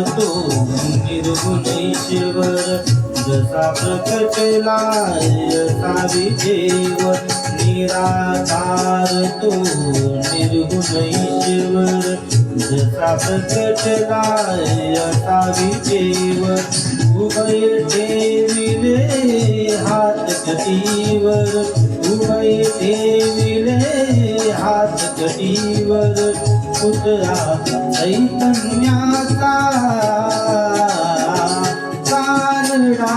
तो निर्गुण ईश्वर, जसा प्रकटला असा विजेव, निराकार तो निर्गुण ईश्वर, जसा प्रकटला असा विजेव, उभय ठेविले हात कटीवर, उभय ठेविले हात कटीवर, पुतळा चैतन्याचा कानडा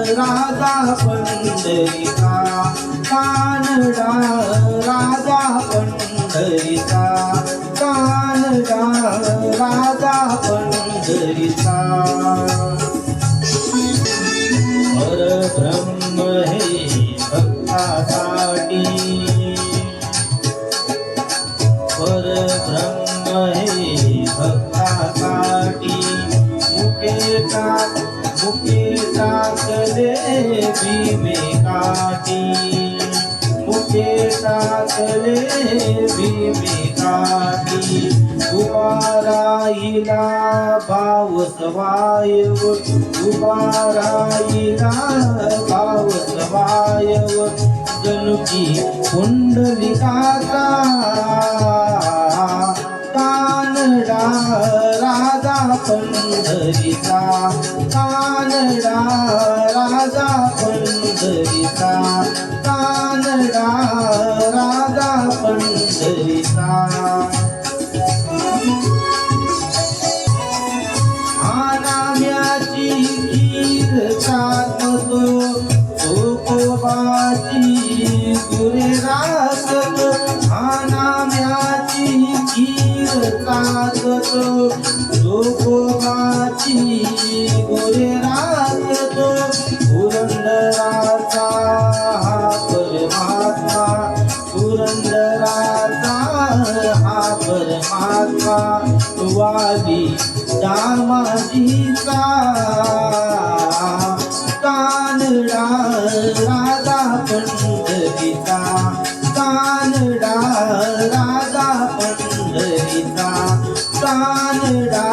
राजा पंढरीचा, कानडा राजा पंढरीचा, कानडा राजा पंढरीचा. परब्रह्म हे भक्तासाठी, परब्रह्म हे भक्तासाठी, मुके टाकले भीमेकाठी, मुके टाकले भीमेकाठी, उभा राहिला भाव सवायव, उभा राहिला भाव सवायव, जणू की पुंडलिकाचा कानडा राजा पंढरीचा, कानडा राजा पंढरीचा, कानडा राजा पंढरीचा. आनाम्याची खीर चालतो, चोकोबाची गुरे राखत, आनाम्याची खीर चालतो, चोकोबाची गुरे राखत, पुरंदराचा हा परमात्मा, पुरंदराचा हा परमात्मा, वाली दामाजीचा कानडा राजा पंढरीचा, कानडा राजा पंढरीचा, कानडा